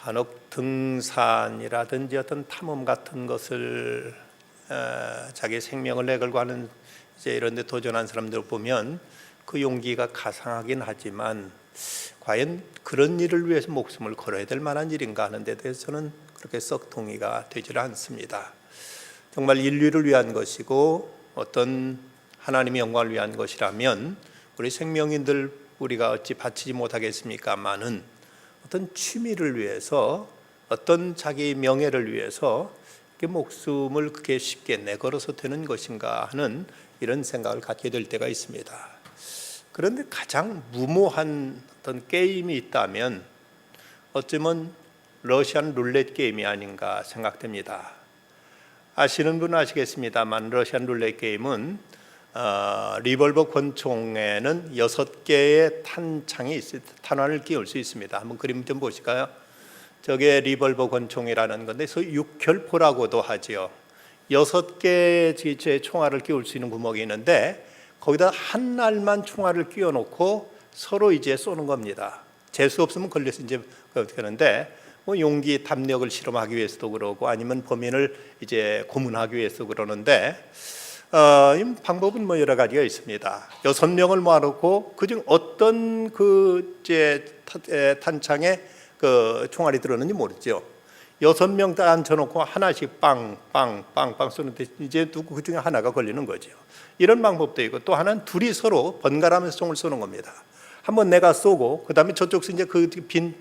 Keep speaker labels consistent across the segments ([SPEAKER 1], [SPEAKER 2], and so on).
[SPEAKER 1] 간혹 등산이라든지 어떤 탐험 같은 것을 자기 생명을 내걸고 하는 이런 데 도전한 사람들 보면 그 용기가 가상하긴 하지만 과연 그런 일을 위해서 목숨을 걸어야 될 만한 일인가 하는 데 대해서는 그렇게 썩 동의가 되질 않습니다. 정말 인류를 위한 것이고 어떤 하나님의 영광을 위한 것이라면 우리 생명인들 우리가 어찌 바치지 못하겠습니까마는 어떤 취미를 위해서 어떤 자기 명예를 위해서 목숨을 그렇게 쉽게 내걸어서 되는 것인가 하는 이런 생각을 갖게 될 때가 있습니다. 그런데 가장 무모한 어떤 게임이 있다면 어쩌면 러시안 룰렛 게임이 아닌가 생각됩니다. 아시는 분은 아시겠습니다만 러시안 룰렛 게임은 리볼버 권총에는 6개의 탄창이 탄환을 끼울 수 있습니다. 한번 그림 좀 보실까요? 저게 리볼버 권총이라는 건데 소위 육혈포라고도 하지요. 6개의 총알을 끼울 수 있는 구멍이 있는데 거기다 한 알만 총알을 끼워 놓고 서로 이제 쏘는 겁니다. 재수 없으면 걸려서 이제 어떻게 하는데 용기 담력을 실험하기 위해서도 그러고 아니면 범인을 이제 고문하기 위해서 그러는데 이 방법은 여러 가지가 있습니다. 6명을 모아놓고 그중 어떤 탄창에 총알이 들었는지 모르죠. 6명 다 앉혀놓고 하나씩 빵빵빵빵 쏘는데 이제 누구 그 중에 하나가 걸리는 거죠. 이런 방법도 있고 또 하나는 둘이 서로 번갈아가면서 총을 쏘는 겁니다. 한번 내가 쏘고 그 다음에 저쪽에서 이제 그 빈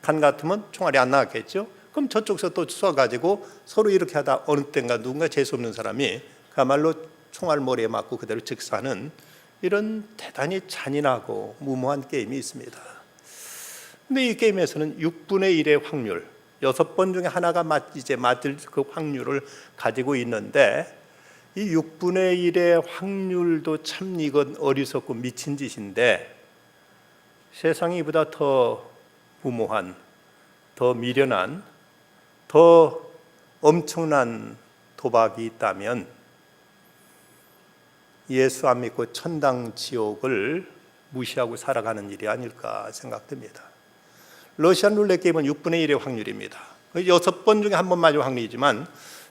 [SPEAKER 1] 간 같으면 총알이 안 나왔겠죠. 그럼 저쪽에서 또 쏴가지고 서로 이렇게 하다 어느 때인가 누군가 재수 없는 사람이 그야말로 총알 머리에 맞고 그대로 즉사는 이런 대단히 잔인하고 무모한 게임이 있습니다. 근데 이 게임에서는 6분의 1의 확률, 6번 중에 하나가 맞을 그 확률을 가지고 있는데 이 6분의 1의 확률도 참 이건 어리석고 미친 짓인데 세상에 이보다 더 무모한, 더 미련한, 더 엄청난 도박이 있다면 예수 안 믿고 천당 지옥을 무시하고 살아가는 일이 아닐까 생각됩니다. 러시안 룰렛 게임은 6분의 1의 확률입니다. 6번 중에 한 번 맞을 확률이지만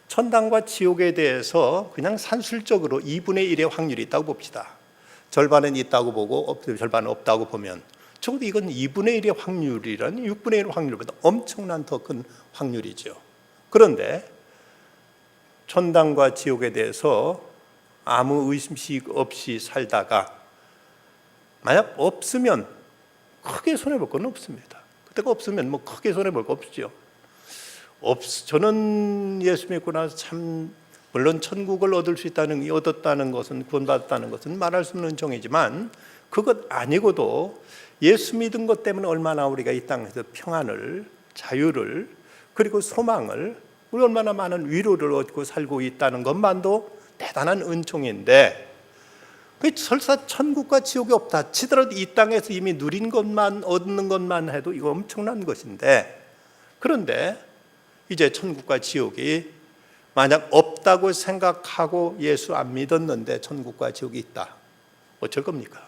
[SPEAKER 1] 천당과 지옥에 대해서 그냥 산술적으로 2분의 1의 확률이 있다고 봅시다. 절반은 있다고 보고 절반은 없다고 보면 적어도 이건 2분의 1의 확률이라는 6분의 1의 확률보다 엄청난 더 큰 확률이죠. 그런데 천당과 지옥에 대해서 아무 의심식 없이 살다가 만약 없으면 크게 손해볼 건 없습니다. 그때가 없으면 크게 손해볼 거 없죠. 저는 예수 믿고 나서 참 물론 천국을 얻었다는 것은 구원받았다는 것은 말할 수 없는 정이지만 그것 아니고도 예수 믿은 것 때문에 얼마나 우리가 이 땅에서 평안을, 자유를 그리고 소망을 우리 얼마나 많은 위로를 얻고 살고 있다는 것만도 대단한 은총인데 설사 천국과 지옥이 없다 치더라도 이 땅에서 이미 누린 것만 얻는 것만 해도 이거 엄청난 것인데 그런데 이제 천국과 지옥이 만약 없다고 생각하고 예수 안 믿었는데 천국과 지옥이 있다 어쩔 겁니까?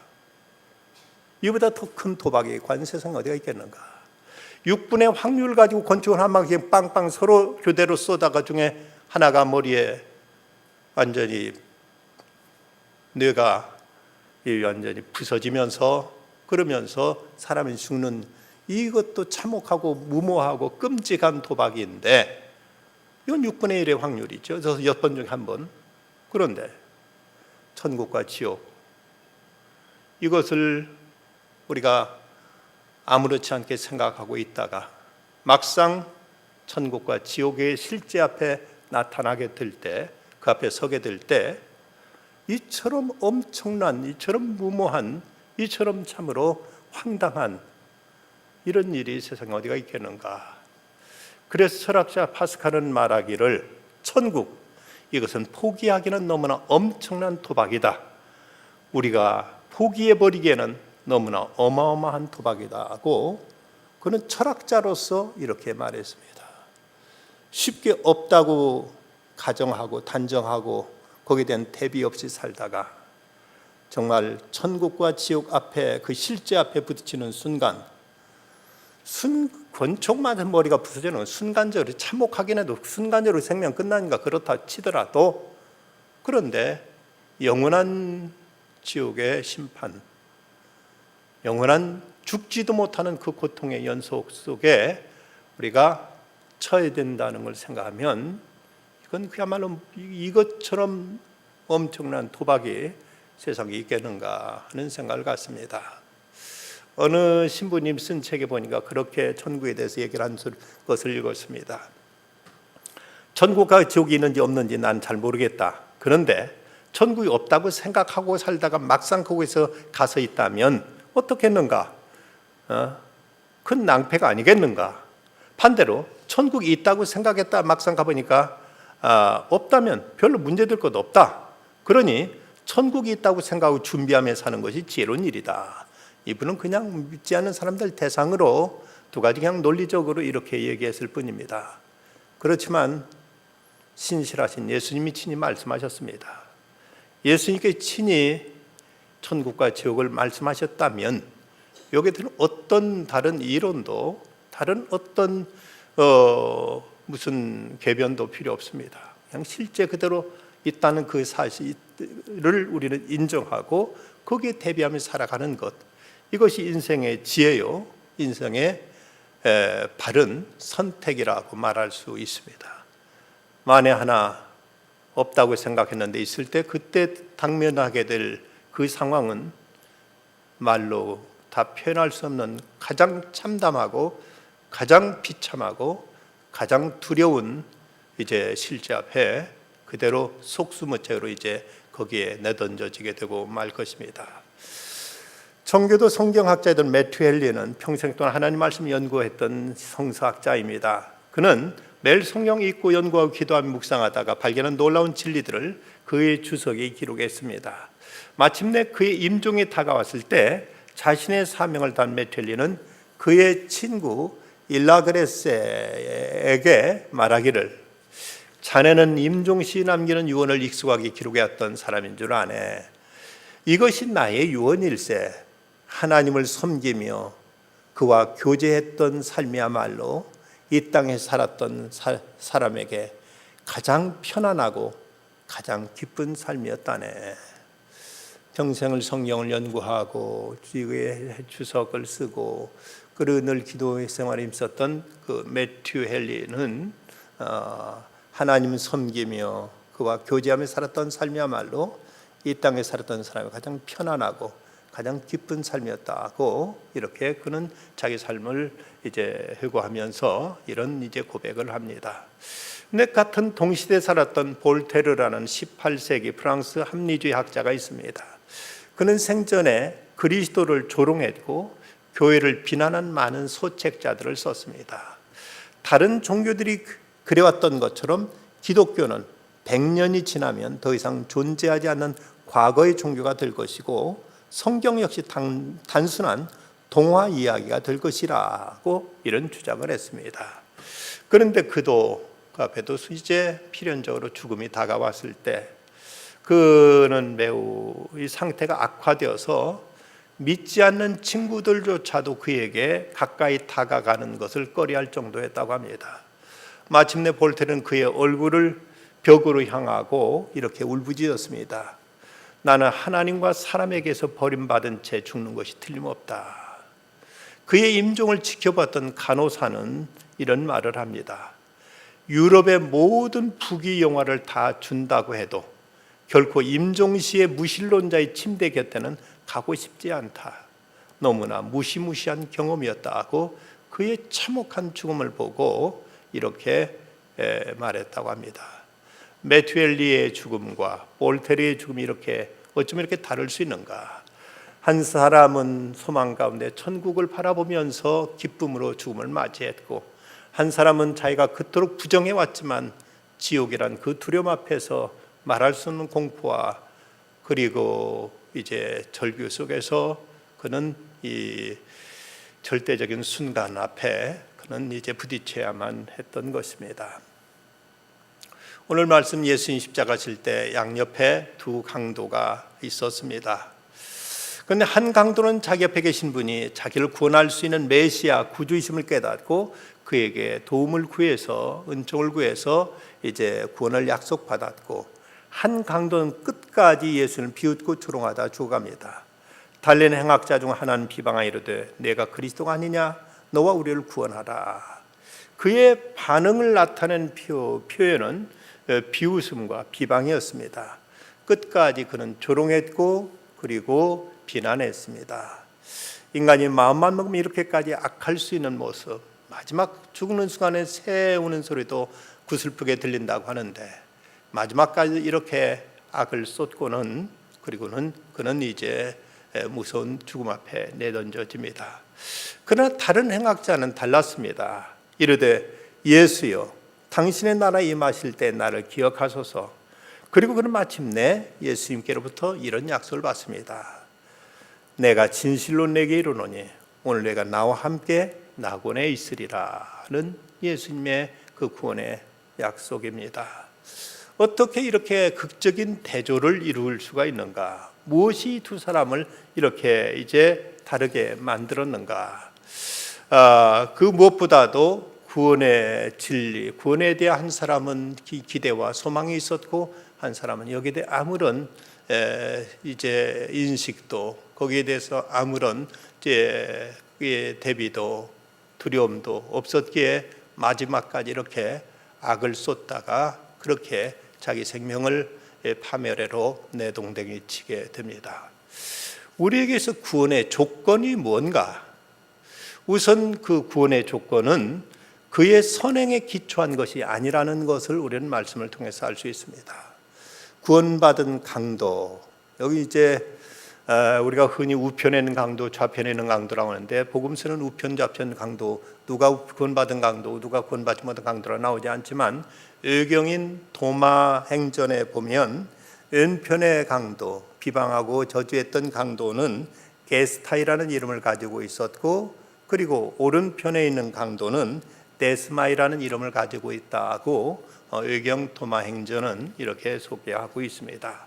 [SPEAKER 1] 이보다 더 큰 도박이 과연 세상에 어디가 있겠는가? 6분의 확률 가지고 권총을 한 방씩 빵빵 서로 교대로 쏘다가 중에 하나가 머리에 완전히 뇌가 완전히 부서지면서 그러면서 사람이 죽는 이것도 참혹하고 무모하고 끔찍한 도박인데 이건 6분의 1의 확률이죠. 그래서 6번 중에 한 번. 그런데 천국과 지옥 이것을 우리가 아무렇지 않게 생각하고 있다가 막상 천국과 지옥의 실제 앞에 나타나게 될 때, 그 앞에 서게 될 때 이처럼 엄청난, 이처럼 무모한, 이처럼 참으로 황당한 이런 일이 세상에 어디가 있겠는가. 그래서 철학자 파스칼은 말하기를 천국, 이것은 포기하기는 너무나 엄청난 도박이다. 우리가 포기해버리기에는 너무나 어마어마한 도박이다 하고 그는 철학자로서 이렇게 말했습니다. 쉽게 없다고 가정하고 단정하고 거기에 대한 대비 없이 살다가 정말 천국과 지옥 앞에 그 실제 앞에 부딪히는 순간 권총맞은 머리가 부서지는 건 순간적으로 참혹하긴 해도 순간적으로 생명 끝나니까 그렇다 치더라도, 그런데 영원한 지옥의 심판, 영원한 죽지도 못하는 그 고통의 연속 속에 우리가 처해야 된다는 걸 생각하면 이건 그야말로 이것처럼 엄청난 도박이 세상에 있겠는가 하는 생각을 갖습니다. 어느 신부님 쓴 책에 보니까 그렇게 천국에 대해서 얘기를 한 것을 읽었습니다. 천국과 지옥이 있는지 없는지 난 잘 모르겠다. 그런데 천국이 없다고 생각하고 살다가 막상 거기서 가서 있다면 어떻겠는가? 큰 낭패가 아니겠는가? 반대로 천국이 있다고 생각했다 막상 가보니까 없다면 별로 문제될 것도 없다. 그러니 천국이 있다고 생각하고 준비하며 사는 것이 지혜로운 일이다. 이분은 그냥 믿지 않는 사람들 대상으로 두 가지 그냥 논리적으로 이렇게 얘기했을 뿐입니다. 그렇지만 신실하신 예수님이 친히 말씀하셨습니다. 예수님께 친히 천국과 지옥을 말씀하셨다면 여기에 들은 어떤 다른 이론도 다른 어떤 무슨 궤변도 필요 없습니다. 그냥 실제 그대로 있다는 그 사실을 우리는 인정하고 거기에 대비하며 살아가는 것, 이것이 인생의 지혜요, 인생의 바른 선택이라고 말할 수 있습니다. 만에 하나 없다고 생각했는데 있을 때 그때 당면하게 될 그 상황은 말로 다 표현할 수 없는 가장 참담하고 가장 비참하고 가장 두려운 이제 실제 앞에 그대로 속수무책으로 이제 거기에 내던져지게 되고 말 것입니다. 청교도 성경학자이던 매튜 헨리는 평생 동안 하나님 말씀 연구했던 성서학자입니다. 그는 매일 성경 읽고 연구하고 기도하며 묵상하다가 발견한 놀라운 진리들을 그의 주석에 기록했습니다. 마침내 그의 임종이 다가왔을 때 자신의 사명을 다한 매튜 헨리는 그의 친구 일라그레세에게 말하기를, 자네는 임종시 남기는 유언을 익숙하게 기록해왔던 사람인 줄 아네. 이것이 나의 유언일세. 하나님을 섬기며 그와 교제했던 삶이야말로 이 땅에 살았던 사람에게 가장 편안하고 가장 기쁜 삶이었다네. 평생을 성경을 연구하고 주석을 쓰고 늘 기도 생활에 힘썼던 그 매튜 헨리는 하나님을 섬기며 그와 교제하며 살았던 삶이야말로 이 땅에 살았던 사람이 가장 편안하고 가장 기쁜 삶이었다고 이렇게 그는 자기 삶을 이제 회고하면서 이런 이제 고백을 합니다. 근데 같은 동시대에 살았던 볼테르라는 18세기 프랑스 합리주의 학자가 있습니다. 그는 생전에 그리스도를 조롱했고 교회를 비난한 많은 소책자들을 썼습니다. 다른 종교들이 그래왔던 것처럼 기독교는 100년이 지나면 더 이상 존재하지 않는 과거의 종교가 될 것이고 성경 역시 단순한 동화 이야기가 될 것이라고 이런 주장을 했습니다. 그런데 그도 앞에도 이제 필연적으로 죽음이 다가왔을 때 그는 매우 이 상태가 악화되어서 믿지 않는 친구들조차도 그에게 가까이 다가가는 것을 꺼려할 정도였다고 합니다. 마침내 볼테르는 그의 얼굴을 벽으로 향하고 이렇게 울부짖었습니다. 나는 하나님과 사람에게서 버림받은 채 죽는 것이 틀림없다. 그의 임종을 지켜봤던 간호사는 이런 말을 합니다. 유럽의 모든 부귀 영화를 다 준다고 해도 결코 임종시의 무신론자의 침대 곁에는 가고 싶지 않다. 너무나 무시무시한 경험이었다고 그의 참혹한 죽음을 보고 이렇게 말했다고 합니다. 매튜 헨리의 죽음과 볼테르의 죽음이 이렇게 어쩌면 이렇게 다를 수 있는가? 한 사람은 소망 가운데 천국을 바라보면서 기쁨으로 죽음을 맞이했고, 한 사람은 자기가 그토록 부정해 왔지만 지옥이란 그 두려움 앞에서 말할 수 없는 공포와 그리고 이제 절규 속에서 그는 이 절대적인 순간 앞에 그는 이제 부딪혀야만 했던 것입니다. 오늘 말씀 예수님 십자가 질 때 양옆에 두 강도가 있었습니다. 그런데 한 강도는 자기 옆에 계신 분이 자기를 구원할 수 있는 메시아 구주이심을 깨닫고 그에게 도움을 구해서 은총을 구해서 이제 구원을 약속받았고, 한 강도는 끝까지 예수를 비웃고 조롱하다 죽어갑니다. 달리는 행악자 중 하나는 비방하 이르되 내가 그리스도가 아니냐, 너와 우리를 구원하라. 그의 반응을 나타낸 표현은 비웃음과 비방이었습니다. 끝까지 그는 조롱했고 그리고 비난했습니다. 인간이 마음만 먹으면 이렇게까지 악할 수 있는 모습, 마지막 죽는 순간에 새 우는 소리도 구슬프게 들린다고 하는데, 마지막까지 이렇게 악을 쏟고는 그리고는 그는 이제 무서운 죽음 앞에 내던져집니다. 그러나 다른 행악자는 달랐습니다. 이르되 예수여, 당신의 나라에 임하실 때 나를 기억하소서. 그리고 그는 마침내 예수님께로부터 이런 약속을 받습니다. 내가 진실로 내게 이르노니 오늘 내가 나와 함께 낙원에 있으리라는 예수님의 그 구원의 약속입니다. 어떻게 이렇게 극적인 대조를 이룰 수가 있는가? 무엇이 두 사람을 이렇게 이제 다르게 만들었는가? 그 무엇보다도 구원의 진리, 구원에 대한 한 사람은 기대와 소망이 있었고, 한 사람은 여기에 대해 아무런 이제 인식도, 거기에 대해서 아무런 이제 대비도 두려움도 없었기에 마지막까지 이렇게 악을 쏟다가 그렇게 자기 생명을 파멸해로 내동댕이 치게 됩니다. 우리에게서 구원의 조건이 뭔가? 우선 그 구원의 조건은 그의 선행에 기초한 것이 아니라는 것을 우리는 말씀을 통해서 알 수 있습니다. 구원받은 강도, 여기 이제 우리가 흔히 우편에 있는 강도, 좌편에 있는 강도라고 하는데, 복음서는 우편, 좌편 강도, 누가 구원받은 강도, 누가 구원받지 못한 강도라 나오지 않지만, 의경인 도마 행전에 보면 왼편의 강도, 비방하고 저주했던 강도는 게스타이라는 이름을 가지고 있었고, 그리고 오른편에 있는 강도는 데스마이라는 이름을 가지고 있다고 의경 도마 행전은 이렇게 소개하고 있습니다.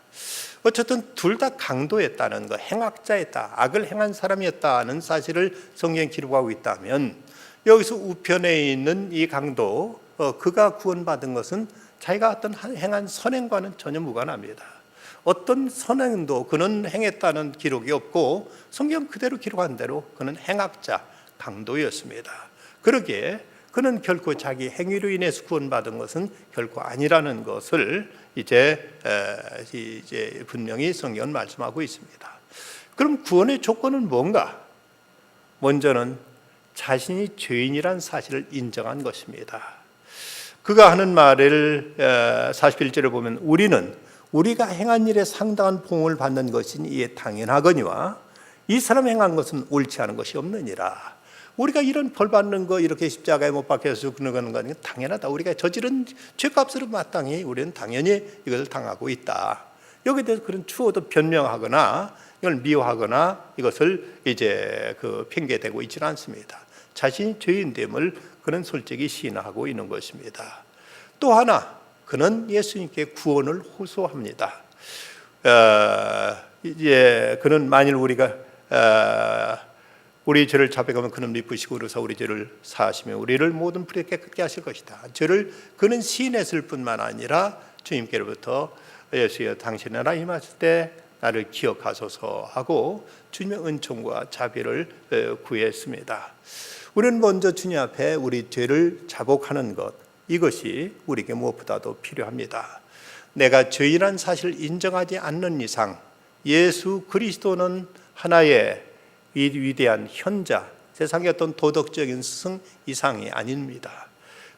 [SPEAKER 1] 어쨌든 둘 다 강도였다는 것, 행악자였다, 악을 행한 사람이었다는 사실을 성경에 기록하고 있다면, 여기서 우편에 있는 이 강도, 그가 구원받은 것은 자기가 어떤 행한 선행과는 전혀 무관합니다. 어떤 선행도 그는 행했다는 기록이 없고, 성경 그대로 기록한 대로 그는 행악자, 강도였습니다. 그러기에 그는 결코 자기 행위로 인해서 구원받은 것은 결코 아니라는 것을 이제 분명히 성경은 말씀하고 있습니다. 그럼 구원의 조건은 뭔가? 먼저는 자신이 죄인이란 사실을 인정한 것입니다. 그가 하는 말을 41절에 보면 우리가 행한 일에 상당한 보응을 받는 것이니 이에 당연하거니와 이 사람 행한 것은 옳지 않은 것이 없느니라. 우리가 이런 벌 받는 거, 이렇게 십자가에 못 박혀서 죽는 건 당연하다. 우리가 저지른 죄값으로 마땅히 우리는 당연히 이것을 당하고 있다. 여기에 대해서 그런 추호도 변명하거나 이걸 미워하거나 이것을 이제 핑계대고 있지는 않습니다. 자신이 죄인됨을 그는 솔직히 시인하고 있는 것입니다. 또 하나, 그는 예수님께 구원을 호소합니다. 그는 만일 우리가 우리 죄를 자백하면 그는 미쁘시고 그래서 우리 죄를 사하시며 우리를 모든 불에 깨끗게 하실 것이다. 죄를 그는 시인했을 뿐만 아니라 주님께로부터 예수여, 당신의 나라에 임하실 때 나를 기억하소서 하고 주님의 은총과 자비를 구했습니다. 우리는 먼저 주님 앞에 우리 죄를 자복하는 것, 이것이 우리에게 무엇보다도 필요합니다. 내가 죄인이라는 사실을 인정하지 않는 이상 예수 그리스도는 하나의 위대한 현자, 세상의 어떤 도덕적인 스승 이상이 아닙니다.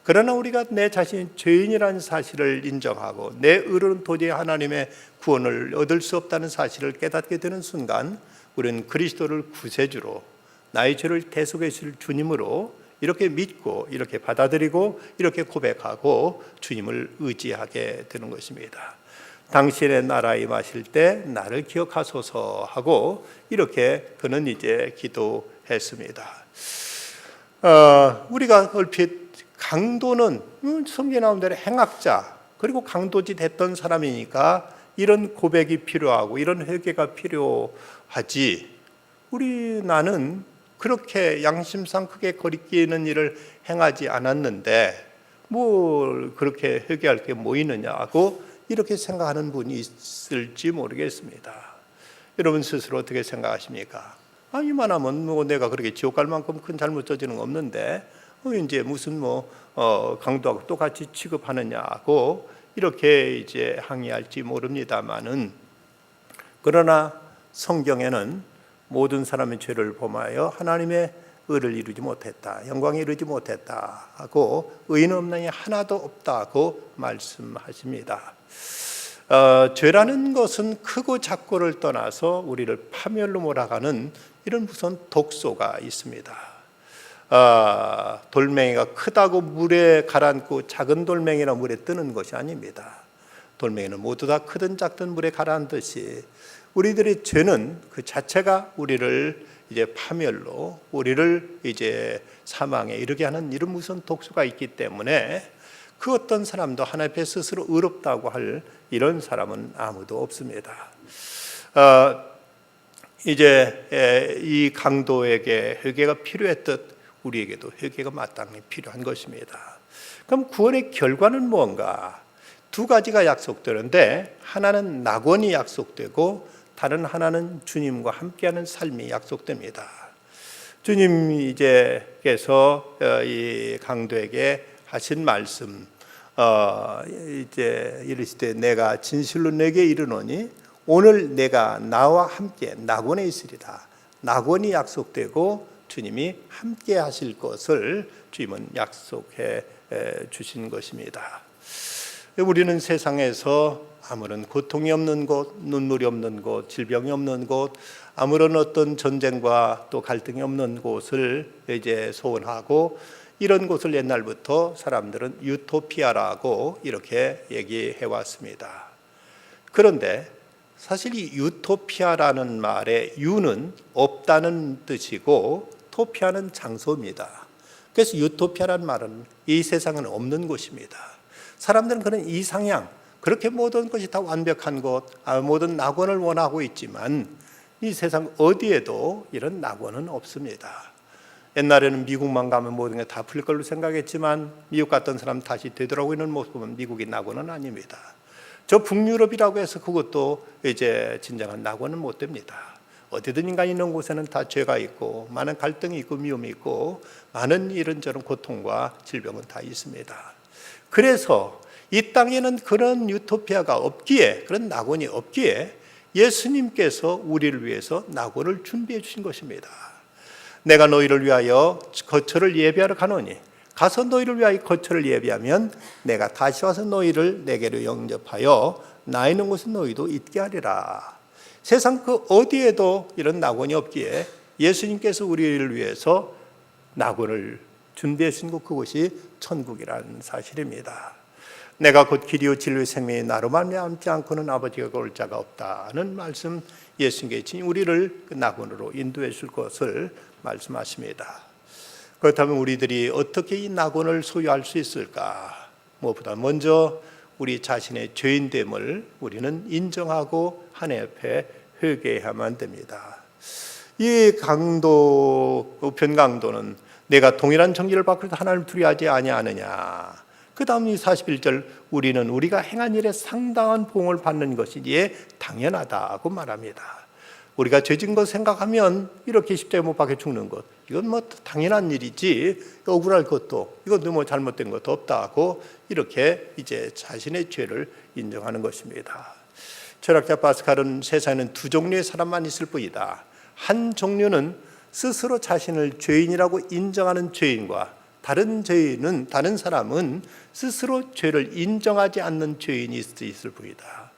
[SPEAKER 1] 그러나 우리가 내 자신이 죄인이라는 사실을 인정하고 내 의로는 도저히 하나님의 구원을 얻을 수 없다는 사실을 깨닫게 되는 순간, 우리는 그리스도를 구세주로, 나의 죄를 대속해 주실 주님으로 이렇게 믿고 이렇게 받아들이고 이렇게 고백하고 주님을 의지하게 되는 것입니다. 당신의 나라에 임하실 때 나를 기억하소서 하고 이렇게 그는 이제 기도했습니다. 우리가 얼핏 강도는 성경에 나온 대로 행악자, 그리고 강도짓 했던 사람이니까 이런 고백이 필요하고 이런 회개가 필요하지, 나는 그렇게 양심상 크게 거리끼는 일을 행하지 않았는데 뭘 그렇게 회개할 게 뭐 있느냐고 이렇게 생각하는 분이 있을지 모르겠습니다. 여러분 스스로 어떻게 생각하십니까? 이만하면 뭐 내가 그렇게 지옥 갈 만큼 큰 잘못 저지른 거 없는데 이제 무슨 강도하고 똑같이 취급하느냐고 이렇게 이제 항의할지 모릅니다만은, 그러나 성경에는 모든 사람의 죄를 범하여 하나님의 의를 이루지 못했다, 영광에 이르지 못했다 하고 의인 없나니 하나도 없다고 말씀하십니다. 죄라는 것은 크고 작고를 떠나서 우리를 파멸로 몰아가는 이런 무서운 독소가 있습니다. 돌멩이가 크다고 물에 가라앉고 작은 돌멩이나 물에 뜨는 것이 아닙니다. 돌멩이는 모두 다 크든 작든 물에 가라앉듯이 우리들의 죄는 그 자체가 우리를 이제 파멸로, 우리를 이제 사망에 이르게 하는 이런 무서운 독소가 있기 때문에 그 어떤 사람도 하나님 앞에 스스로 의롭다고 할 이런 사람은 아무도 없습니다. 이제 이 강도에게 회개가 필요했듯 우리에게도 회개가 마땅히 필요한 것입니다. 그럼 구원의 결과는 무언가? 두 가지가 약속되는데, 하나는 낙원이 약속되고 다른 하나는 주님과 함께하는 삶이 약속됩니다. 주님께서 이 강도에게 하신 말씀, 이제 이르시되 내가 진실로 내게 이르노니 오늘 내가 나와 함께 낙원에 있으리라. 낙원이 약속되고 주님이 함께 하실 것을 주님은 약속해 주신 것입니다. 우리는 세상에서 아무런 고통이 없는 곳, 눈물이 없는 곳, 질병이 없는 곳, 아무런 어떤 전쟁과 또 갈등이 없는 곳을 이제 소원하고, 이런 곳을 옛날부터 사람들은 유토피아라고 이렇게 얘기해 왔습니다. 그런데 사실 이 유토피아라는 말의 유는 없다는 뜻이고 토피아는 장소입니다. 그래서 유토피아라는 말은 이 세상은 없는 곳입니다. 사람들은 그런 이상향, 그렇게 모든 것이 다 완벽한 곳, 모든 낙원을 원하고 있지만 이 세상 어디에도 이런 낙원은 없습니다. 옛날에는 미국만 가면 모든 게 다 풀릴 걸로 생각했지만 미국 갔던 사람 다시 되돌아오고 있는 모습 보면 미국이 낙원은 아닙니다. 저 북유럽이라고 해서 그것도 이제 진정한 낙원은 못 됩니다. 어디든 인간이 있는 곳에는 다 죄가 있고 많은 갈등이 있고 미움이 있고 많은 이런저런 고통과 질병은 다 있습니다. 그래서 이 땅에는 그런 유토피아가 없기에, 그런 낙원이 없기에 예수님께서 우리를 위해서 낙원을 준비해 주신 것입니다. 내가 너희를 위하여 거처를 예비하러 가노니 가서 너희를 위하여 거처를 예비하면 내가 다시 와서 너희를 내게로 영접하여 나 있는 곳에 너희도 있게 하리라. 세상 그 어디에도 이런 낙원이 없기에 예수님께서 우리를 위해서 낙원을 준비해 주신 곳, 그곳이 천국이라는 사실입니다. 내가 곧 길이요 진리요 생명이 나로 말미암지 않고는 아버지가 올 자가 없다는 말씀, 예수님께서 우리를 그 낙원으로 인도해 줄 것을 말씀하십니다. 그렇다면 우리들이 어떻게 이 낙원을 소유할 수 있을까? 무엇보다 먼저 우리 자신의 죄인됨을 우리는 인정하고 하나님 앞에 회개해야만 됩니다. 이 강도, 우편 강도는 내가 동일한 정죄를 받고 하나님을 두려워하지 아니하느냐. 그 다음 이 41절, 우리는 우리가 행한 일에 상당한 보응을 받는 것이기에 당연하다고 말합니다. 우리가 죄진 것 생각하면 이렇게 십자가에 못 박혀 죽는 것, 이건 뭐 당연한 일이지 억울할 것도, 이건 뭐 잘못된 것도 없다고 이렇게 이제 자신의 죄를 인정하는 것입니다. 철학자 파스칼은 세상에는 두 종류의 사람만 있을 뿐이다. 한 종류는 스스로 자신을 죄인이라고 인정하는 죄인과 다른 사람은 스스로 죄를 인정하지 않는 죄인이 있을 뿐이다.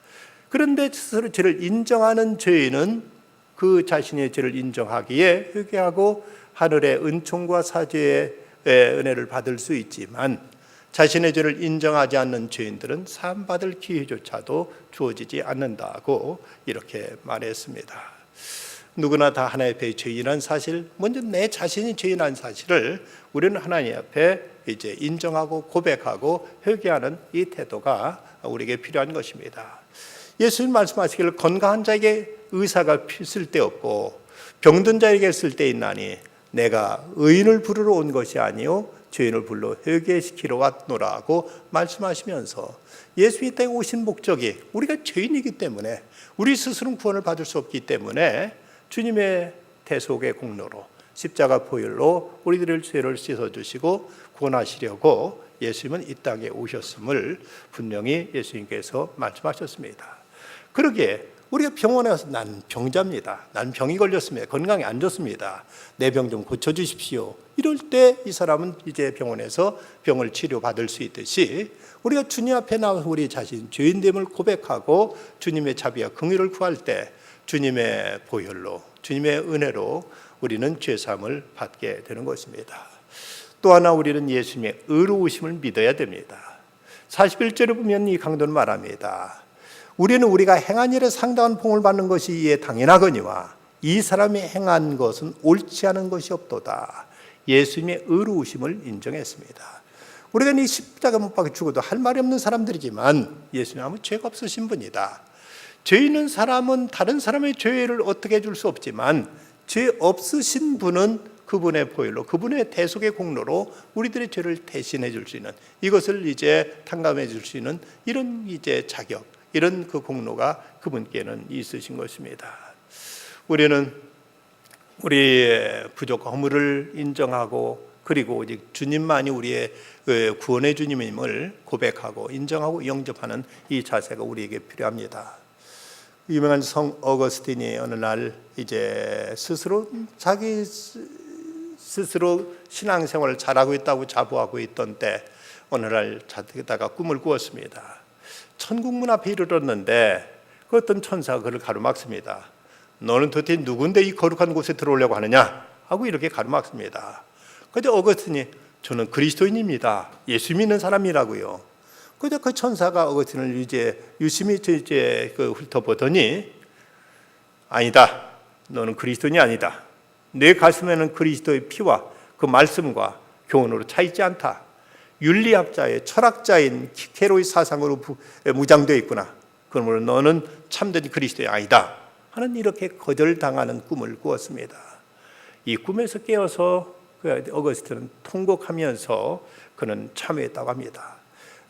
[SPEAKER 1] 그런데 스스로 죄를 인정하는 죄인은 그 자신의 죄를 인정하기에 회개하고 하늘의 은총과 사죄의 은혜를 받을 수 있지만, 자신의 죄를 인정하지 않는 죄인들은 사함받을 기회조차도 주어지지 않는다고 이렇게 말했습니다. 누구나 다 하나님 앞에 죄인한 사실, 먼저 내 자신이 죄인한 사실을 우리는 하나님 앞에 이제 인정하고 고백하고 회개하는 이 태도가 우리에게 필요한 것입니다. 예수님 말씀하시기를 건강한 자에게 의사가 쓸데없고 병든 자에게 쓸 때 있나니 내가 의인을 부르러 온 것이 아니요 죄인을 불러 회개시키러 왔노라고 말씀하시면서 예수님이 이 땅에 오신 목적이 우리가 죄인이기 때문에 우리 스스로는 구원을 받을 수 없기 때문에 주님의 대속의 공로로 십자가 보혈로 우리들의 죄를 씻어주시고 구원하시려고 예수님은 이 땅에 오셨음을 분명히 예수님께서 말씀하셨습니다. 그러기에 우리가 병원에 가서 난 병자입니다. 난 병이 걸렸습니다. 건강이 안 좋습니다. 내 병 좀 고쳐주십시오. 이럴 때 이 사람은 이제 병원에서 병을 치료받을 수 있듯이 우리가 주님 앞에 나와서 우리 자신 죄인됨을 고백하고 주님의 자비와 긍휼을 구할 때 주님의 보혈로 주님의 은혜로 우리는 죄사함을 받게 되는 것입니다. 또 하나 우리는 예수님의 의로우심을 믿어야 됩니다. 41절에 보면 이 강도는 말합니다. 우리는 우리가 행한 일에 상당한 봉을 받는 것이 이에 당연하거니와 이 사람이 행한 것은 옳지 않은 것이 없도다. 예수님의 의로우심을 인정했습니다. 우리가 이 십자가 못 박혀 죽어도 할 말이 없는 사람들이지만 예수님은 아무 죄가 없으신 분이다. 죄 있는 사람은 다른 사람의 죄를 어떻게 해줄 수 없지만 죄 없으신 분은 그분의 보혈로 그분의 대속의 공로로 우리들의 죄를 대신해 줄 수 있는 이것을 이제 탕감해 줄 수 있는 이런 이제 자격 이런 그 공로가 그분께는 있으신 것입니다. 우리는 우리의 부족과 허물을 인정하고 그리고 오직 주님만이 우리의 구원의 주님임을 고백하고 인정하고 영접하는 이 자세가 우리에게 필요합니다. 유명한 성 어거스틴이 어느 날 이제 자기 스스로 신앙생활을 잘하고 있다고 자부하고 있던 때 어느 날 자다가 꿈을 꾸었습니다. 천국문 앞에 이르렀는데 그 어떤 천사가 그를 가로막습니다. 너는 도대체 누군데 이 거룩한 곳에 들어오려고 하느냐 하고 이렇게 가로막습니다. 그런데 어거스틴이 저는 그리스도인입니다. 예수 믿는 사람이라고요. 그런데 그 천사가 어거스틴을 이제 유심히 훑어보더니 아니다. 너는 그리스도인이 아니다. 내 가슴에는 그리스도의 피와 그 말씀과 교훈으로 차 있지 않다. 윤리학자의 철학자인 키케로의 사상으로 무장되어 있구나. 그러므로 너는 참된 그리스도인이 아니다. 하는 이렇게 거절당하는 꿈을 꾸었습니다. 이 꿈에서 깨어서 어거스틴은 통곡하면서 그는 참회했다고 합니다.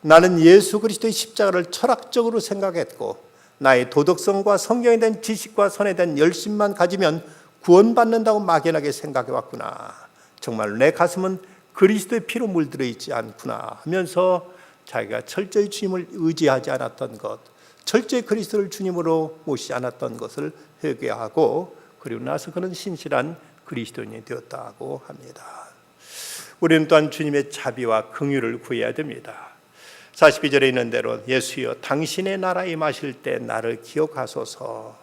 [SPEAKER 1] 나는 예수 그리스도의 십자가를 철학적으로 생각했고 나의 도덕성과 성경에 대한 지식과 선에 대한 열심만 가지면 구원받는다고 막연하게 생각해 왔구나. 정말 내 가슴은 그리스도의 피로 물들어 있지 않구나 하면서 자기가 철저히 주님을 의지하지 않았던 것, 철저히 그리스도를 주님으로 모시지 않았던 것을 회개하고 그리고 나서 그는 신실한 그리스도인이 되었다고 합니다. 우리는 또한 주님의 자비와 긍휼을 구해야 됩니다. 42절에 있는 대로 예수여 당신의 나라에 임하실 때 나를 기억하소서.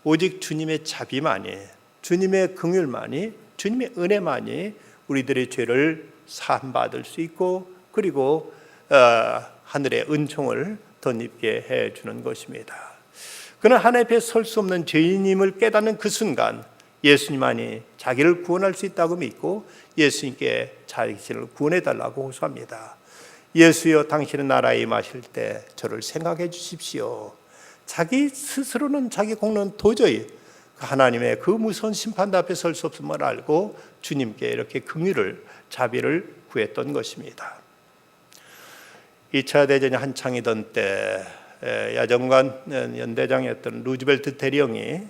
[SPEAKER 1] 오직 주님의 자비만이 주님의 긍휼만이 주님의 은혜만이 우리들의 죄를 사함받을 수 있고 그리고 하늘의 은총을 덧입게 해주는 것입니다. 그는 하나님 앞에 설 수 없는 죄인임을 깨닫는 그 순간 예수님만이 자기를 구원할 수 있다고 믿고 예수님께 자신을 구원해달라고 호소합니다. 예수여 당신의 나라에 임하실 때 저를 생각해 주십시오. 자기 스스로는 자기 공로는 도저히 하나님의 그 무서운 심판대 앞에 설 수 없음을 알고 주님께 이렇게 긍휼을 자비를 구했던 것입니다. 2차 대전이 한창이던 때 야전관 연대장이었던 루즈벨트 대령이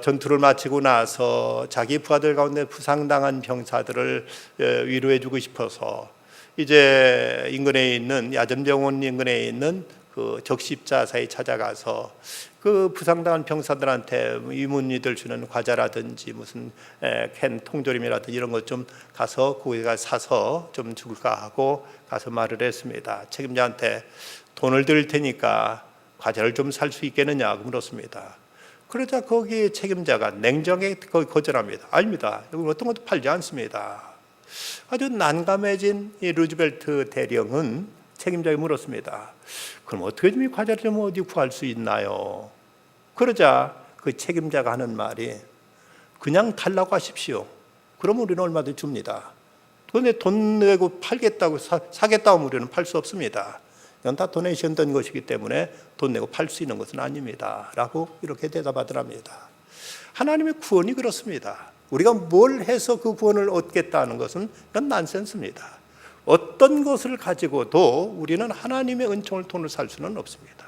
[SPEAKER 1] 전투를 마치고 나서 자기 부하들 가운데 부상당한 병사들을 위로해 주고 싶어서 이제 인근에 있는 야전병원 인근에 있는 그 적십자사에 찾아가서 그 부상당한 병사들한테 이문희들 주는 과자라든지 무슨 캔 통조림이라든지 이런 것 좀 가서 거기가 사서 좀 줄까 하고 가서 말을 했습니다. 책임자한테 돈을 드릴 테니까 과자를 좀 살 수 있겠느냐고 물었습니다. 그러자 거기 책임자가 냉정하게 거절합니다. 아닙니다. 여기 어떤 것도 팔지 않습니다. 아주 난감해진 이 루즈벨트 대령은 책임자에게 물었습니다. 그럼 어떻게 좀 이 과자를 좀 어디 구할 수 있나요? 그러자 그 책임자가 하는 말이 그냥 달라고 하십시오. 그러면 우리는 얼마든지 줍니다. 그런데 돈 내고 팔겠다고 사겠다고 하면 우리는 팔 수 없습니다. 이건 다 도네이션 된 것이기 때문에 돈 내고 팔 수 있는 것은 아닙니다. 라고 이렇게 대답하더랍니다. 하나님의 구원이 그렇습니다. 우리가 뭘 해서 그 구원을 얻겠다는 것은 그건 난센스입니다. 어떤 것을 가지고도 우리는 하나님의 은총을 돈을 살 수는 없습니다.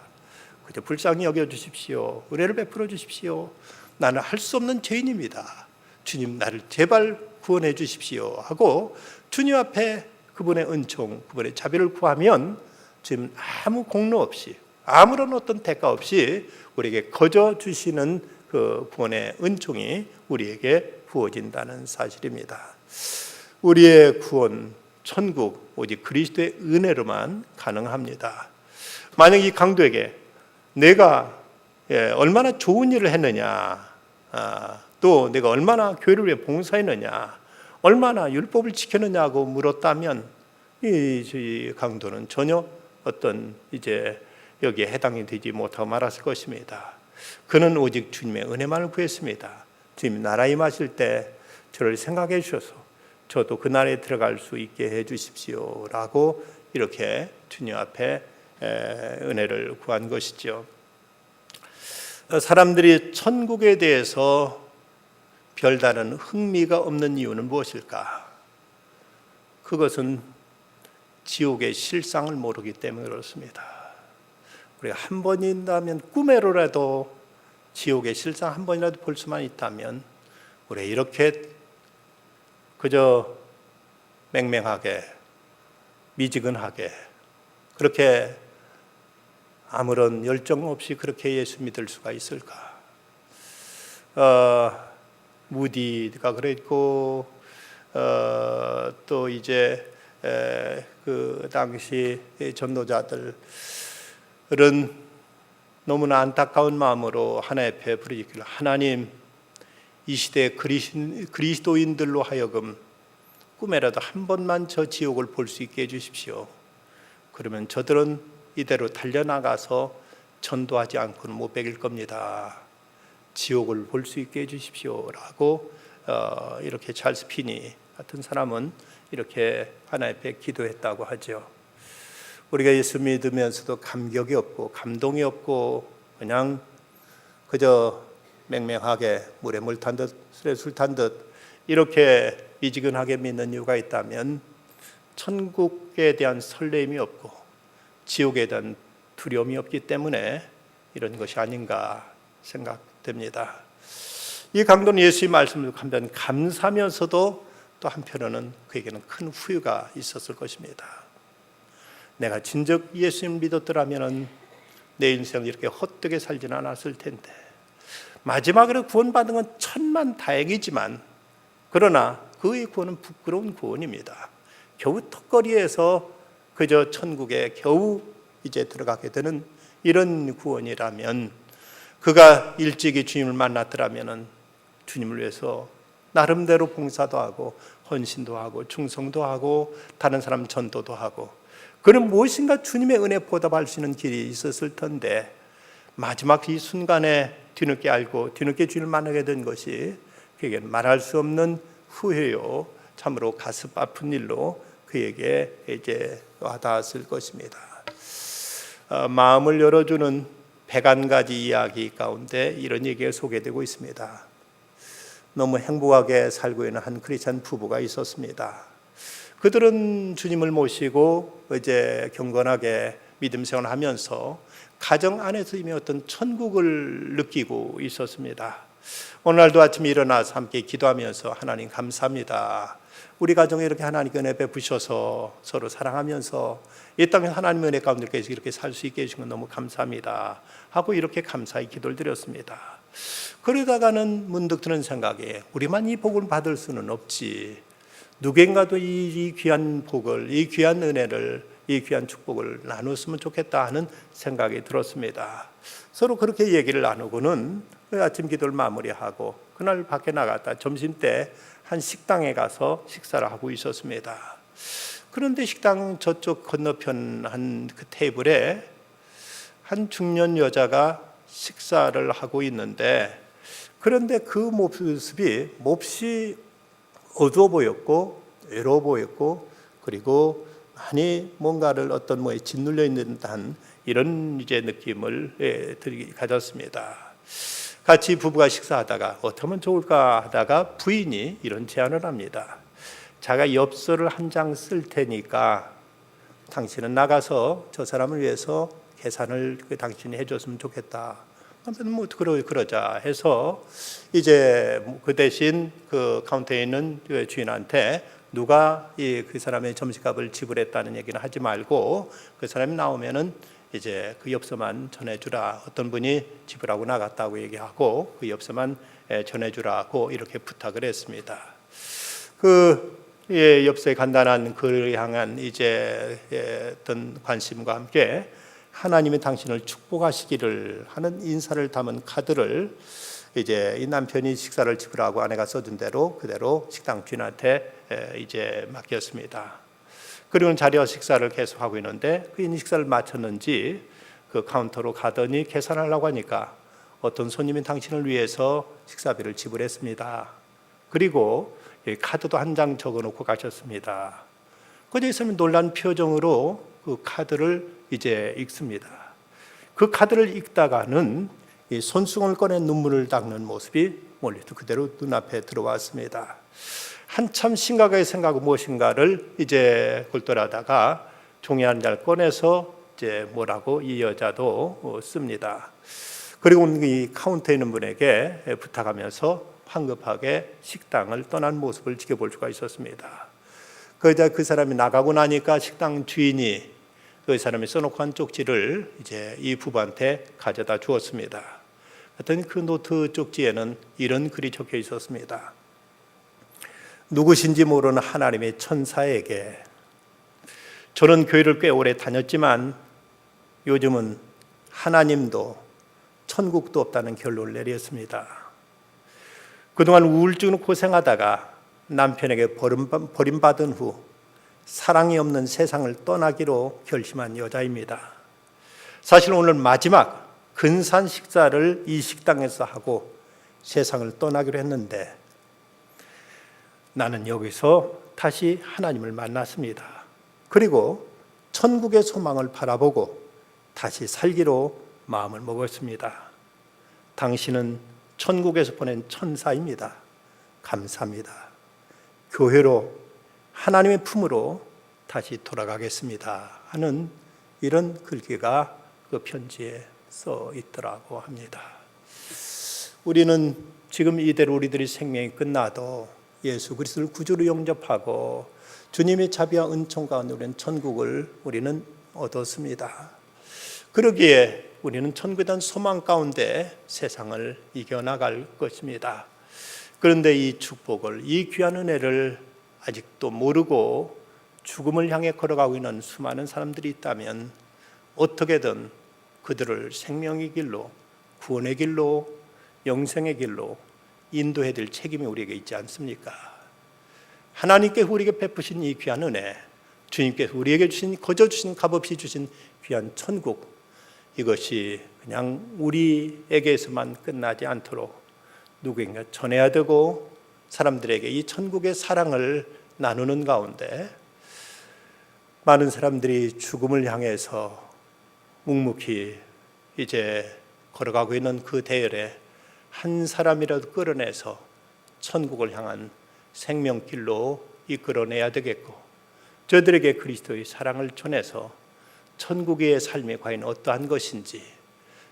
[SPEAKER 1] 그저 불쌍히 여겨주십시오. 은혜를 베풀어 주십시오. 나는 할 수 없는 죄인입니다. 주님, 나를 제발 구원해 주십시오 하고 주님 앞에 그분의 은총, 그분의 자비를 구하면 지금 아무 공로 없이, 아무런 어떤 대가 없이 우리에게 거저 주시는 그 구원의 은총이 우리에게 부어진다는 사실입니다. 우리의 구원, 천국, 오직 그리스도의 은혜로만 가능합니다. 만약 이 강도에게 내가 얼마나 좋은 일을 했느냐, 또 내가 얼마나 교회를 위해 봉사했느냐, 얼마나 율법을 지켰느냐고 물었다면 이 강도는 전혀 어떤 이제 여기에 해당이 되지 못하고 말았을 것입니다. 그는 오직 주님의 은혜만을 구했습니다. 주님 나라에 임하실 때 저를 생각해 주셔서 저도 그 나라에 들어갈 수 있게 해 주십시오 라고 이렇게 주님 앞에 은혜를 구한 것이죠. 사람들이 천국에 대해서 별다른 흥미가 없는 이유는 무엇일까? 그것은 지옥의 실상을 모르기 때문에 그렇습니다. 우리가 한 번이라면 꿈에로라도 지옥의 실상 한 번이라도 볼 수만 있다면 우리가 이렇게 그저 맹맹하게 미지근하게 그렇게 아무런 열정 없이 그렇게 예수 믿을 수가 있을까? 무디가 그랬고 또 이제 그 당시 전도자들은 너무나 안타까운 마음으로 하나님 앞에 부르짖기를 하나님 이 시대의 그리스도인들로 하여금 꿈에라도 한 번만 저 지옥을 볼 수 있게 해주십시오. 그러면 저들은 이대로 달려나가서 전도하지 않고는 못 베길 겁니다. 지옥을 볼 수 있게 해주십시오 라고 이렇게 찰스 피니 같은 사람은 이렇게 하나님 앞에 기도했다고 하죠. 우리가 예수 믿으면서도 감격이 없고 감동이 없고 그냥 그저 맹맹하게 물에 물 탄 듯 술에 술 탄 듯 이렇게 미지근하게 믿는 이유가 있다면 천국에 대한 설렘이 없고 지옥에 대한 두려움이 없기 때문에 이런 것이 아닌가 생각됩니다. 이 강도는 예수의 말씀을 한편 감사하면서도 또 한편으로는 그에게는 큰 후회가 있었을 것입니다. 내가 진즉 예수님을 믿었더라면 내 인생을 이렇게 헛되게 살지는 않았을 텐데 마지막으로 구원받은 건 천만다행이지만 그러나 그의 구원은 부끄러운 구원입니다. 겨우 턱걸이에서 그저 천국에 겨우 이제 들어가게 되는 이런 구원이라면 그가 일찍이 주님을 만났더라면 주님을 위해서 나름대로 봉사도 하고 헌신도 하고 충성도 하고 다른 사람 전도도 하고 그는 무엇인가 주님의 은혜 보답할 수 있는 길이 있었을 텐데 마지막 이 순간에 뒤늦게 알고 뒤늦게 주님을 만나게 된 것이 그에게는 말할 수 없는 후회요 참으로 가슴 아픈 일로 그에게 이제 와닿았을 것입니다. 마음을 열어주는 101가지 이야기 가운데 이런 얘기가 소개되고 있습니다. 너무 행복하게 살고 있는 한 크리스찬 부부가 있었습니다. 그들은 주님을 모시고 이제 경건하게 믿음 생활을 하면서 가정 안에서 이미 어떤 천국을 느끼고 있었습니다. 오늘날도 아침에 일어나서 함께 기도하면서 하나님 감사합니다. 우리 가정에 이렇게 하나님께 은혜 베푸셔서 서로 사랑하면서 이 땅에 하나님의 은혜 가운데 이렇게 살 수 있게 해주신 건 너무 감사합니다 하고 이렇게 감사의 기도를 드렸습니다. 그러다가는 문득 드는 생각에 우리만 이 복을 받을 수는 없지 누군가도 이 귀한 복을 이 귀한 은혜를 이 귀한 축복을 나눴으면 좋겠다 하는 생각이 들었습니다. 서로 그렇게 얘기를 나누고는 아침 기도를 마무리하고 그날 밖에 나갔다 점심때 한 식당에 가서 식사를 하고 있었습니다. 그런데 식당 저쪽 건너편 한 그 테이블에 한 중년 여자가 식사를 하고 있는데 그런데 그 모습이 몹시 어두워 보였고 외로워 보였고 그리고 많이 뭔가를 어떤 뭐에 짓눌려 있는 듯한 이런 이제 느낌을 가졌습니다. 같이 부부가 식사하다가 어떻게 하면 좋을까 하다가 부인이 이런 제안을 합니다. 자기가 엽서를 한 장 쓸 테니까 당신은 나가서 저 사람을 위해서 계산을 당신이 해줬으면 좋겠다. 남편은 뭐 그러자 해서 이제 그 대신 그 카운터에 있는 주인한테 누가 그 사람의 점심값을 지불했다는 얘기는 하지 말고 그 사람이 나오면은 이제 그 엽서만 전해주라. 어떤 분이 지불하고 나갔다고 얘기하고 그 엽서만 전해주라고 이렇게 부탁을 했습니다. 엽서의 간단한 글을 향한 이제 어떤 관심과 함께 하나님이 당신을 축복하시기를 하는 인사를 담은 카드를 이제 이 남편이 식사를 지불하고 아내가 써준 대로 그대로 식당 주인한테 이제 맡겼습니다. 그리고는 자리와 식사를 계속하고 있는데 그 식사를 마쳤는지 그 카운터로 가더니 계산하려고 하니까 어떤 손님이 당신을 위해서 식사비를 지불했습니다. 그리고 카드도 한 장 적어놓고 가셨습니다. 거기서는 놀란 표정으로 그 카드를 이제 읽습니다. 그 카드를 읽다가는 이 손수건을 꺼내 눈물을 닦는 모습이 멀리서 그대로 눈앞에 들어왔습니다. 한참 심각하게 생각하고 무엇인가를 이제 골똘하다가 종이 한 장을 꺼내서 이제 뭐라고 이 여자도 씁니다. 그리고 이 카운터에 있는 분에게 부탁하면서 황급하게 식당을 떠난 모습을 지켜볼 수가 있었습니다. 그 사람이 나가고 나니까 식당 주인이 그 사람이 써놓고 한 쪽지를 이제 이 부부한테 가져다 주었습니다. 그랬더니 그 노트 쪽지에는 이런 글이 적혀 있었습니다. 누구신지 모르는 하나님의 천사에게 저는 교회를 꽤 오래 다녔지만 요즘은 하나님도 천국도 없다는 결론을 내렸습니다. 그동안 우울증으로 고생하다가 남편에게 버림받은 후 사랑이 없는 세상을 떠나기로 결심한 여자입니다. 사실 오늘 마지막 근사한 식사를 이 식당에서 하고 세상을 떠나기로 했는데 나는 여기서 다시 하나님을 만났습니다. 그리고 천국의 소망을 바라보고 다시 살기로 마음을 먹었습니다. 당신은 천국에서 보낸 천사입니다. 감사합니다. 교회로 하나님의 품으로 다시 돌아가겠습니다 하는 이런 글귀가 그 편지에 써 있더라고 합니다. 우리는 지금 이대로 우리들의 생명이 끝나도 예수 그리스도를 구주로 영접하고 주님의 자비와 은총 가운데 우리는 천국을 우리는 얻었습니다. 그러기에 우리는 천국에 대한 소망 가운데 세상을 이겨나갈 것입니다. 그런데 이 축복을, 이 귀한 은혜를 아직도 모르고 죽음을 향해 걸어가고 있는 수많은 사람들이 있다면 어떻게든 그들을 생명의 길로, 구원의 길로, 영생의 길로 인도해야 될 책임이 우리에게 있지 않습니까? 하나님께서 우리에게 베푸신 이 귀한 은혜, 주님께서 우리에게 주신, 거저 주신, 값없이 주신 귀한 천국, 이것이 그냥 우리에게서만 끝나지 않도록 누구인가 전해야 되고 사람들에게 이 천국의 사랑을 나누는 가운데 많은 사람들이 죽음을 향해서 묵묵히 이제 걸어가고 있는 그 대열에 한 사람이라도 끌어내서 천국을 향한 생명길로 이끌어내야 되겠고 저들에게 그리스도의 사랑을 전해서 천국의 삶이 과연 어떠한 것인지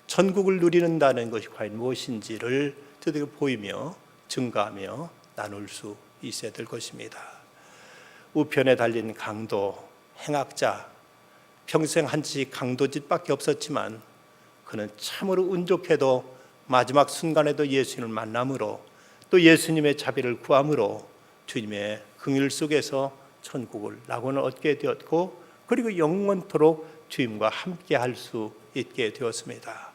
[SPEAKER 1] 천국을 누리는다는 것이 과연 무엇인지를 저들에게 보이며 증가하며 나눌 수 있어야 될 것입니다. 우편에 달린 강도, 행악자, 평생 한 짓 강도짓밖에 없었지만 그는 참으로 운 좋게도 마지막 순간에도 예수님을 만남으로 또 예수님의 자비를 구함으로 주님의 긍휼 속에서 천국을 낙원을 얻게 되었고 그리고 영원토록 주님과 함께 할 수 있게 되었습니다.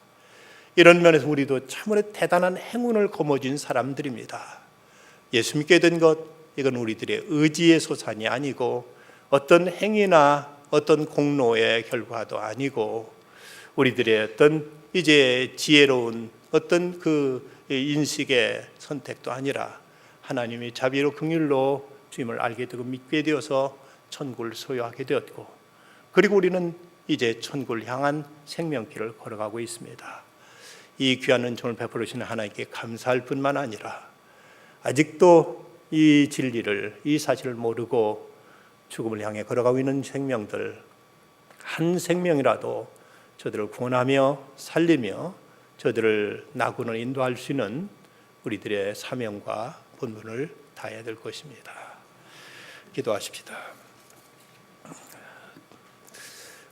[SPEAKER 1] 이런 면에서 우리도 참으로 대단한 행운을 거머쥔 사람들입니다. 예수 믿게 된 것, 이건 우리들의 의지의 소산이 아니고 어떤 행위나 어떤 공로의 결과도 아니고 우리들의 어떤 이제 지혜로운 어떤 그 인식의 선택도 아니라 하나님의 자비로 긍휼로 주님을 알게 되고 믿게 되어서 천국을 소유하게 되었고 그리고 우리는 이제 천국을 향한 생명길을 걸어가고 있습니다. 이 귀한 은총을 베풀어 주시는 하나님께 감사할 뿐만 아니라 아직도 이 진리를, 이 사실을 모르고 죽음을 향해 걸어가고 있는 생명들, 한 생명이라도 저들을 구원하며 살리며 저들을 나군을 인도할 수 있는 우리들의 사명과 본분을 다해야 될 것입니다. 기도하십시다.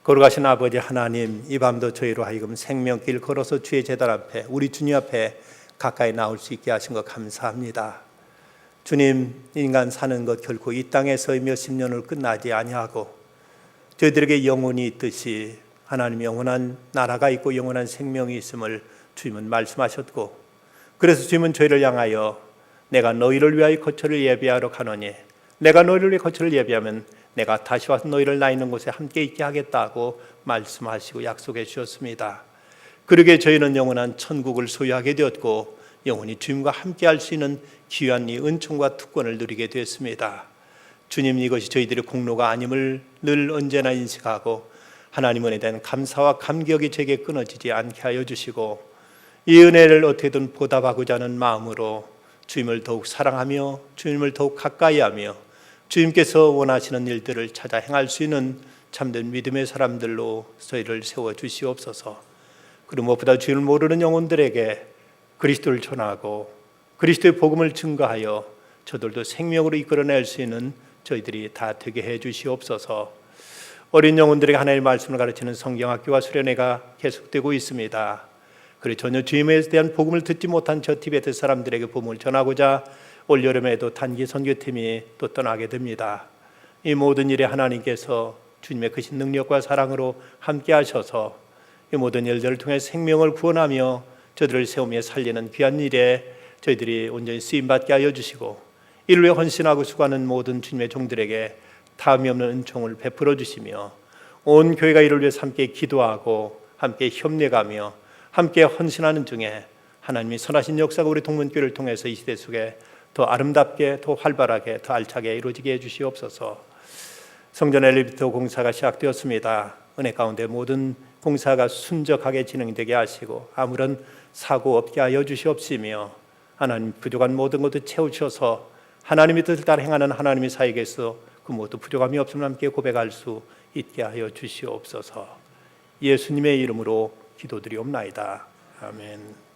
[SPEAKER 1] 거룩하신 아버지 하나님, 이 밤도 저희로 하여금 생명길 걸어서 주의 제단 앞에, 우리 주님 앞에 가까이 나올 수 있게 하신 것 감사합니다. 주님, 인간 사는 것 결코 이 땅에서의 몇십 년을 끝나지 아니하고 저희들에게 영혼이 있듯이 하나님 영원한 나라가 있고 영원한 생명이 있음을 주님은 말씀하셨고, 그래서 주님은 저희를 향하여 내가 너희를 위하여 거처를 예비하러 가노니 내가 너희를 위해 거처를 예비하면 내가 다시 와서 너희를 나 있는 곳에 함께 있게 하겠다고 말씀하시고 약속해 주셨습니다. 그러게 저희는 영원한 천국을 소유하게 되었고 영원히 주님과 함께 할 수 있는 귀한 이 은총과 특권을 누리게 되었습니다. 주님, 이것이 저희들의 공로가 아님을 늘 언제나 인식하고 하나님 은혜에 대한 감사와 감격이 제게 끊어지지 않게 하여 주시고 이 은혜를 어떻게든 보답하고자 하는 마음으로 주님을 더욱 사랑하며 주님을 더욱 가까이 하며 주님께서 원하시는 일들을 찾아 행할 수 있는 참된 믿음의 사람들로 저희를 세워 주시옵소서. 그리고 무엇보다 주님을 모르는 영혼들에게 그리스도를 전하고 그리스도의 복음을 증거하여 저들도 생명으로 이끌어낼 수 있는 저희들이 다 되게 해 주시옵소서. 어린 영혼들에게 하나님의 말씀을 가르치는 성경학교와 수련회가 계속되고 있습니다. 그래 전혀 주님에 대한 복음을 듣지 못한 저 티베트 사람들에게 복음을 전하고자 올 여름에도 단기 선교팀이 또 떠나게 됩니다. 이 모든 일에 하나님께서 주님의 크신 능력과 사랑으로 함께 하셔서 이 모든 일들을 통해 생명을 구원하며 저들을 세우며 살리는 귀한 일에 저희들이 온전히 쓰임받게 하여 주시고 이를 위해 헌신하고 수고하는 모든 주님의 종들에게 다음이 없는 은총을 베풀어 주시며 온 교회가 이를 위해 함께 기도하고 함께 협력하며 함께 헌신하는 중에 하나님이 선하신 역사가 우리 동문교회를 통해서 이 시대 속에 더 아름답게, 더 활발하게, 더 알차게 이루어지게 해주시옵소서. 성전 엘리베이터 공사가 시작되었습니다. 은혜 가운데 모든 공사가 순적하게 진행되게 하시고 아무런 사고 없게 하여 주시옵시며 하나님 부족한 모든 것도 채우셔서 하나님의 뜻을 따라 행하는 하나님의 사역에서 그 모두 부족함이 없음을 함께 고백할 수 있게 하여 주시옵소서. 예수님의 이름으로 기도드리옵나이다. 아멘.